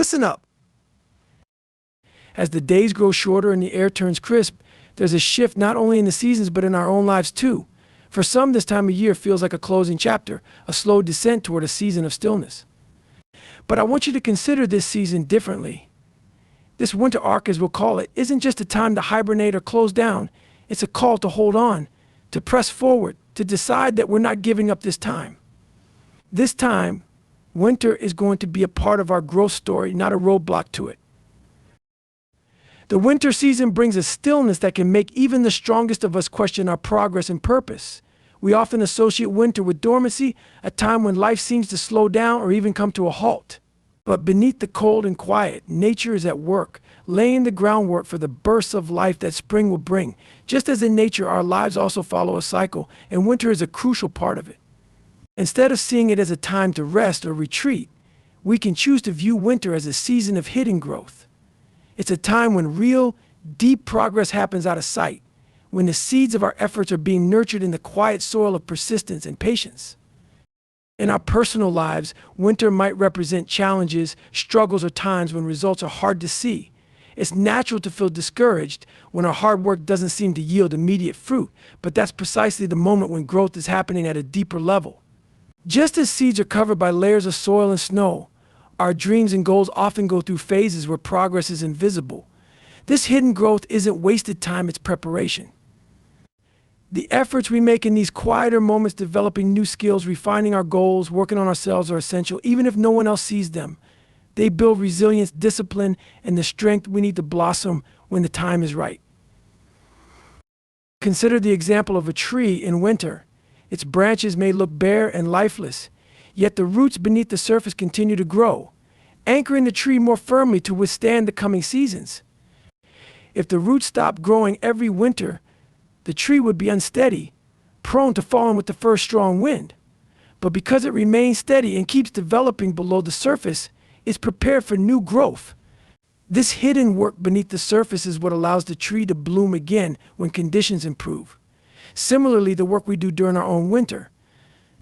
Listen up. As the days grow shorter and the air turns crisp, there's a shift not only in the seasons but in our own lives too. For some, this time of year feels like a closing chapter, a slow descent toward a season of stillness. But I want you to consider this season differently. This winter arc, as we'll call it, isn't just a time to hibernate or close down. It's a call to hold on, to press forward, to decide that we're not giving up this time. This time, winter is going to be a part of our growth story, not a roadblock to it. The winter season brings a stillness that can make even the strongest of us question our progress and purpose. We often associate winter with dormancy, a time when life seems to slow down or even come to a halt. But beneath the cold and quiet, nature is at work, laying the groundwork for the bursts of life that spring will bring. Just as in nature, our lives also follow a cycle, and winter is a crucial part of it. Instead of seeing it as a time to rest or retreat, we can choose to view winter as a season of hidden growth. It's a time when real, deep progress happens out of sight, when the seeds of our efforts are being nurtured in the quiet soil of persistence and patience. In our personal lives, winter might represent challenges, struggles, or times when results are hard to see. It's natural to feel discouraged when our hard work doesn't seem to yield immediate fruit, but that's precisely the moment when growth is happening at a deeper level. Just as seeds are covered by layers of soil and snow, our dreams and goals often go through phases where progress is invisible. This hidden growth isn't wasted time, it's preparation. The efforts we make in these quieter moments, developing new skills, refining our goals, working on ourselves, are essential, even if no one else sees them. They build resilience, discipline, and the strength we need to blossom when the time is right. Consider the example of a tree in winter. Its branches may look bare and lifeless, yet the roots beneath the surface continue to grow, anchoring the tree more firmly to withstand the coming seasons. If the roots stopped growing every winter, the tree would be unsteady, prone to falling with the first strong wind. But because it remains steady and keeps developing below the surface, it's prepared for new growth. This hidden work beneath the surface is what allows the tree to bloom again when conditions improve. Similarly, the work we do during our own winter.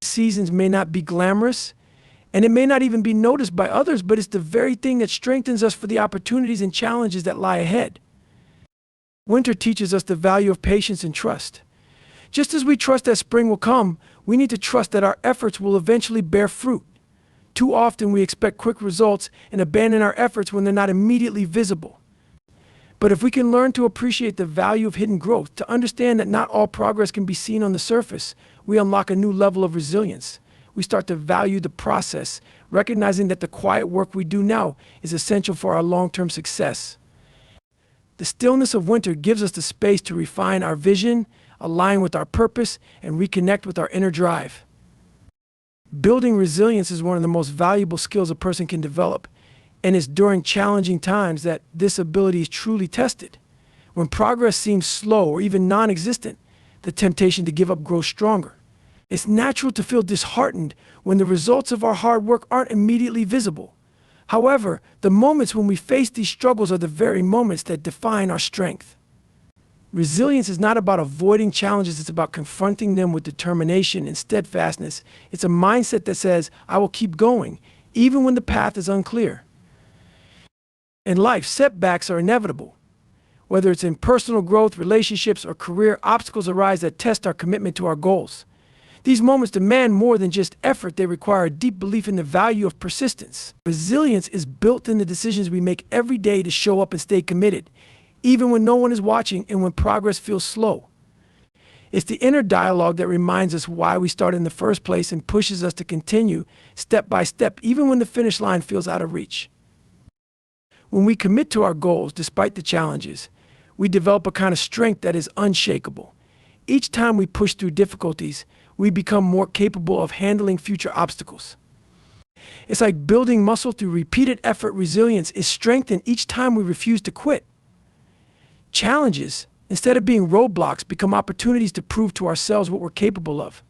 Seasons may not be glamorous, and it may not even be noticed by others, but it's the very thing that strengthens us for the opportunities and challenges that lie ahead. Winter teaches us the value of patience and trust. Just as we trust that spring will come, we need to trust that our efforts will eventually bear fruit. Too often we expect quick results and abandon our efforts when they're not immediately visible. But if we can learn to appreciate the value of hidden growth, to understand that not all progress can be seen on the surface, we unlock a new level of resilience. We start to value the process, recognizing that the quiet work we do now is essential for our long-term success. The stillness of winter gives us the space to refine our vision, align with our purpose, and reconnect with our inner drive. Building resilience is one of the most valuable skills a person can develop, and it's during challenging times that this ability is truly tested. When progress seems slow or even non-existent, the temptation to give up grows stronger. It's natural to feel disheartened when the results of our hard work aren't immediately visible. However, the moments when we face these struggles are the very moments that define our strength. Resilience is not about avoiding challenges, it's about confronting them with determination and steadfastness. It's a mindset that says, I will keep going, even when the path is unclear. In life, setbacks are inevitable. Whether it's in personal growth, relationships, or career, obstacles arise that test our commitment to our goals. These moments demand more than just effort, they require a deep belief in the value of persistence. Resilience is built in the decisions we make every day to show up and stay committed, even when no one is watching and when progress feels slow. It's the inner dialogue that reminds us why we started in the first place and pushes us to continue step by step, even when the finish line feels out of reach. When we commit to our goals despite the challenges, we develop a kind of strength that is unshakable. Each time we push through difficulties, we become more capable of handling future obstacles. It's like building muscle through repeated effort. Resilience is strengthened each time we refuse to quit. Challenges, instead of being roadblocks, become opportunities to prove to ourselves what we're capable of.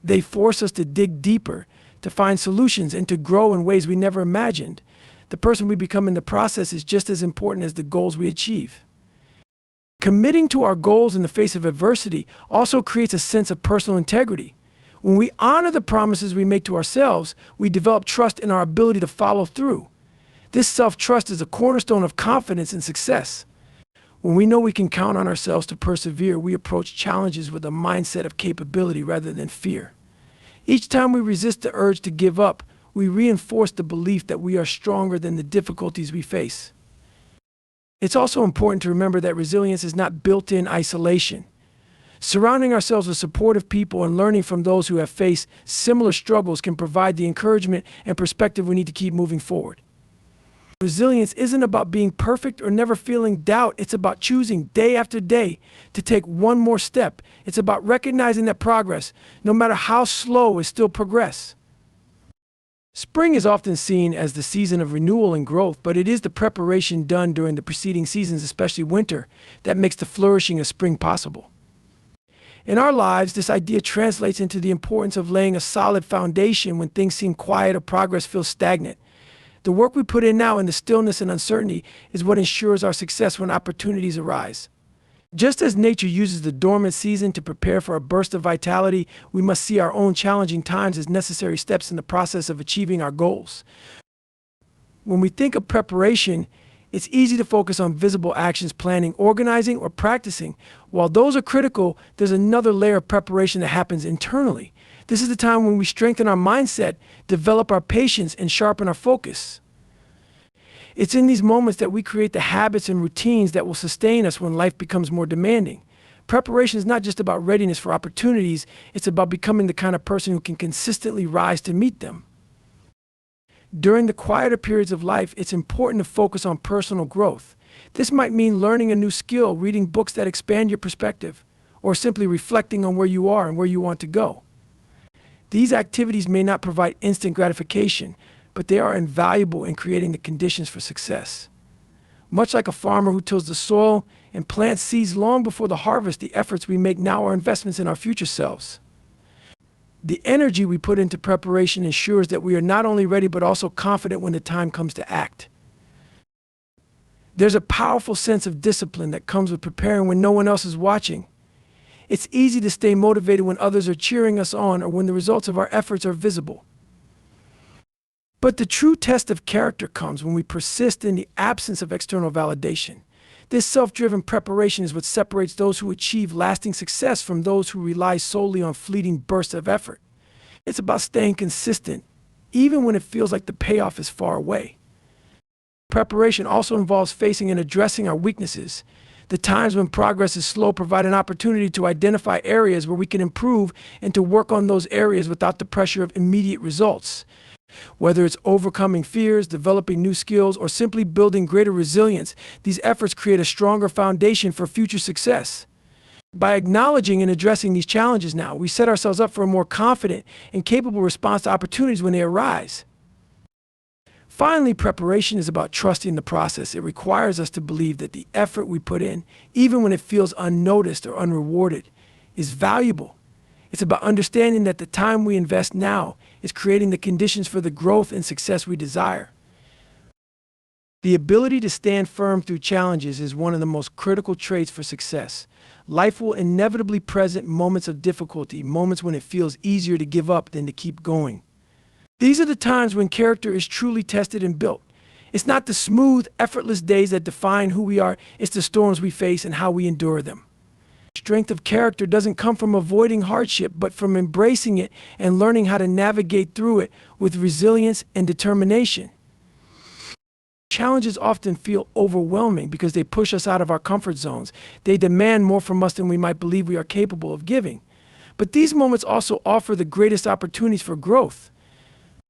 They force us to dig deeper, to find solutions, and to grow in ways we never imagined. The person we become in the process is just as important as the goals we achieve. Committing to our goals in the face of adversity also creates a sense of personal integrity. When we honor the promises we make to ourselves, we develop trust in our ability to follow through. This self-trust is a cornerstone of confidence and success. When we know we can count on ourselves to persevere, we approach challenges with a mindset of capability rather than fear. Each time we resist the urge to give up, we reinforce the belief that we are stronger than the difficulties we face. It's also important to remember that resilience is not built in isolation. Surrounding ourselves with supportive people and learning from those who have faced similar struggles can provide the encouragement and perspective we need to keep moving forward. Resilience isn't about being perfect or never feeling doubt. It's about choosing day after day to take one more step. It's about recognizing that progress, no matter how slow, is still progress. Spring is often seen as the season of renewal and growth, but it is the preparation done during the preceding seasons, especially winter, that makes the flourishing of spring possible. In our lives, this idea translates into the importance of laying a solid foundation when things seem quiet or progress feels stagnant. The work we put in now in the stillness and uncertainty is what ensures our success when opportunities arise. Just as nature uses the dormant season to prepare for a burst of vitality, we must see our own challenging times as necessary steps in the process of achieving our goals. When we think of preparation, it's easy to focus on visible actions, planning, organizing, or practicing. While those are critical, there's another layer of preparation that happens internally. This is the time when we strengthen our mindset, develop our patience, and sharpen our focus. It's in these moments that we create the habits and routines that will sustain us when life becomes more demanding. Preparation is not just about readiness for opportunities, it's about becoming the kind of person who can consistently rise to meet them. During the quieter periods of life, it's important to focus on personal growth. This might mean learning a new skill, reading books that expand your perspective, or simply reflecting on where you are and where you want to go. These activities may not provide instant gratification, but they are invaluable in creating the conditions for success. Much like a farmer who tills the soil and plants seeds long before the harvest, the efforts we make now are investments in our future selves. The energy we put into preparation ensures that we are not only ready but also confident when the time comes to act. There's a powerful sense of discipline that comes with preparing when no one else is watching. It's easy to stay motivated when others are cheering us on or when the results of our efforts are visible. But the true test of character comes when we persist in the absence of external validation. This self-driven preparation is what separates those who achieve lasting success from those who rely solely on fleeting bursts of effort. It's about staying consistent, even when it feels like the payoff is far away. Preparation also involves facing and addressing our weaknesses. The times when progress is slow provide an opportunity to identify areas where we can improve and to work on those areas without the pressure of immediate results. Whether it's overcoming fears, developing new skills, or simply building greater resilience, these efforts create a stronger foundation for future success. By acknowledging and addressing these challenges now, we set ourselves up for a more confident and capable response to opportunities when they arise. Finally, preparation is about trusting the process. It requires us to believe that the effort we put in, even when it feels unnoticed or unrewarded, is valuable. It's about understanding that the time we invest now is creating the conditions for the growth and success we desire. The ability to stand firm through challenges is one of the most critical traits for success. Life will inevitably present moments of difficulty, moments when it feels easier to give up than to keep going. These are the times when character is truly tested and built. It's not the smooth, effortless days that define who we are, it's the storms we face and how we endure them. Strength of character doesn't come from avoiding hardship, but from embracing it and learning how to navigate through it with resilience and determination. Challenges often feel overwhelming because they push us out of our comfort zones. They demand more from us than we might believe we are capable of giving. But these moments also offer the greatest opportunities for growth.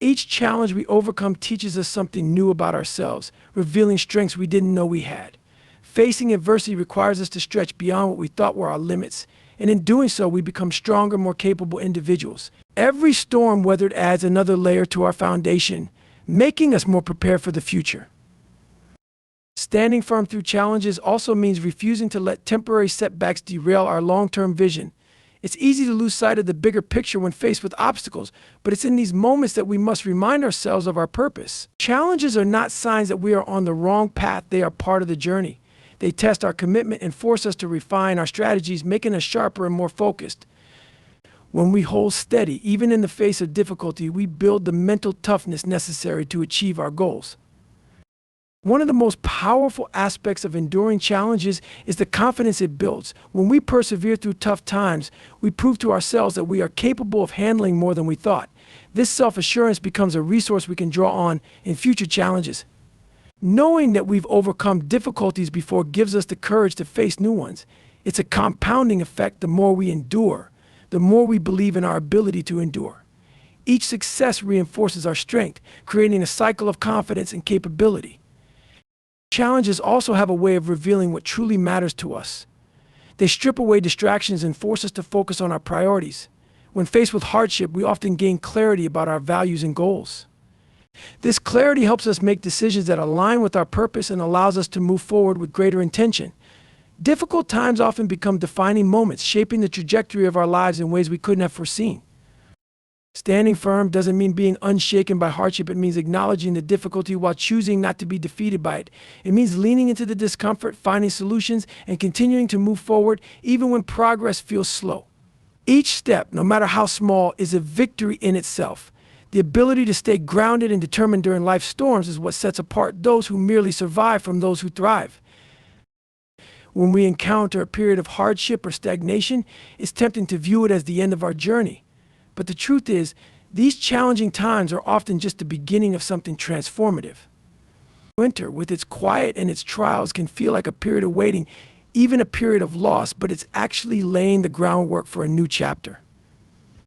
Each challenge we overcome teaches us something new about ourselves, revealing strengths we didn't know we had. Facing adversity requires us to stretch beyond what we thought were our limits, and in doing so, we become stronger, more capable individuals. Every storm weathered adds another layer to our foundation, making us more prepared for the future. Standing firm through challenges also means refusing to let temporary setbacks derail our long-term vision. It's easy to lose sight of the bigger picture when faced with obstacles, but it's in these moments that we must remind ourselves of our purpose. Challenges are not signs that we are on the wrong path, they are part of the journey. They test our commitment and force us to refine our strategies, making us sharper and more focused. When we hold steady, even in the face of difficulty, we build the mental toughness necessary to achieve our goals. One of the most powerful aspects of enduring challenges is the confidence it builds. When we persevere through tough times, we prove to ourselves that we are capable of handling more than we thought. This self-assurance becomes a resource we can draw on in future challenges. Knowing that we've overcome difficulties before gives us the courage to face new ones. It's a compounding effect. The more we endure, the more we believe in our ability to endure. Each success reinforces our strength, creating a cycle of confidence and capability. Challenges also have a way of revealing what truly matters to us. They strip away distractions and force us to focus on our priorities. When faced with hardship, we often gain clarity about our values and goals. This clarity helps us make decisions that align with our purpose and allows us to move forward with greater intention. Difficult times often become defining moments, shaping the trajectory of our lives in ways we couldn't have foreseen. Standing firm doesn't mean being unshaken by hardship. It means acknowledging the difficulty while choosing not to be defeated by it. It means leaning into the discomfort, finding solutions, and continuing to move forward even when progress feels slow. Each step, no matter how small, is a victory in itself. The ability to stay grounded and determined during life's storms is what sets apart those who merely survive from those who thrive. When we encounter a period of hardship or stagnation, it's tempting to view it as the end of our journey. But the truth is, these challenging times are often just the beginning of something transformative. Winter, with its quiet and its trials, can feel like a period of waiting, even a period of loss, but it's actually laying the groundwork for a new chapter.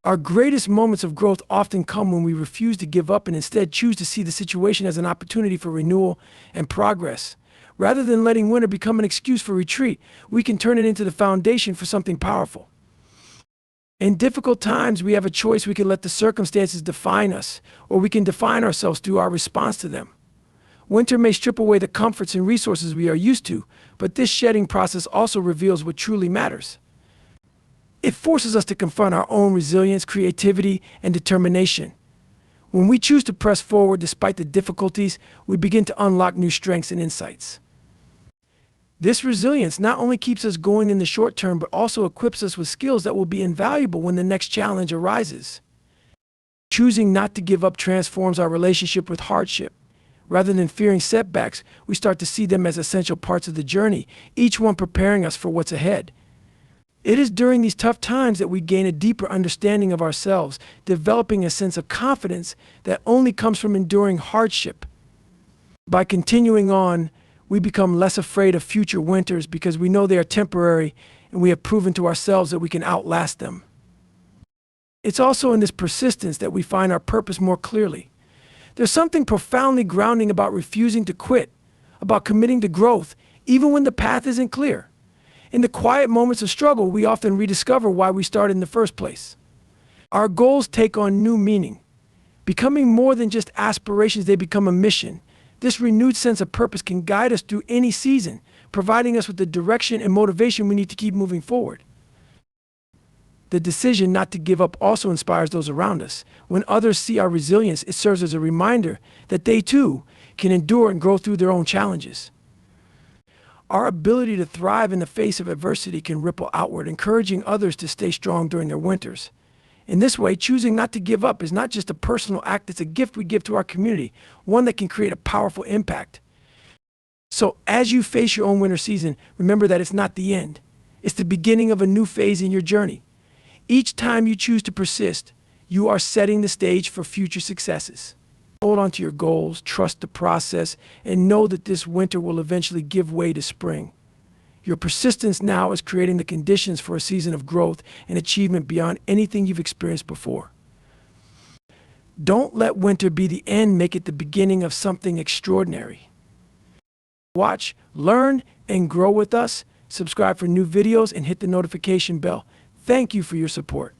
Our greatest moments of growth often come when we refuse to give up and instead choose to see the situation as an opportunity for renewal and progress. Rather than letting winter become an excuse for retreat, we can turn it into the foundation for something powerful. In difficult times, we have a choice. We can let the circumstances define us, or we can define ourselves through our response to them. Winter may strip away the comforts and resources we are used to, but this shedding process also reveals what truly matters. It forces us to confront our own resilience, creativity, and determination. When we choose to press forward despite the difficulties, we begin to unlock new strengths and insights. This resilience not only keeps us going in the short term, but also equips us with skills that will be invaluable when the next challenge arises. Choosing not to give up transforms our relationship with hardship. Rather than fearing setbacks, we start to see them as essential parts of the journey, each one preparing us for what's ahead. It is during these tough times that we gain a deeper understanding of ourselves, developing a sense of confidence that only comes from enduring hardship. By continuing on, we become less afraid of future winters because we know they are temporary and we have proven to ourselves that we can outlast them. It's also in this persistence that we find our purpose more clearly. There's something profoundly grounding about refusing to quit, about committing to growth, even when the path isn't clear. In the quiet moments of struggle, we often rediscover why we started in the first place. Our goals take on new meaning. Becoming more than just aspirations, they become a mission. This renewed sense of purpose can guide us through any season, providing us with the direction and motivation we need to keep moving forward. The decision not to give up also inspires those around us. When others see our resilience, it serves as a reminder that they too can endure and grow through their own challenges. Our ability to thrive in the face of adversity can ripple outward, encouraging others to stay strong during their winters. In this way, choosing not to give up is not just a personal act, it's a gift we give to our community, one that can create a powerful impact. So as you face your own winter season, remember that it's not the end. It's the beginning of a new phase in your journey. Each time you choose to persist, you are setting the stage for future successes. Hold on to your goals, trust the process, and know that this winter will eventually give way to spring. Your persistence now is creating the conditions for a season of growth and achievement beyond anything you've experienced before. Don't let winter be the end, make it the beginning of something extraordinary. Watch, learn, and grow with us. Subscribe for new videos and hit the notification bell. Thank you for your support.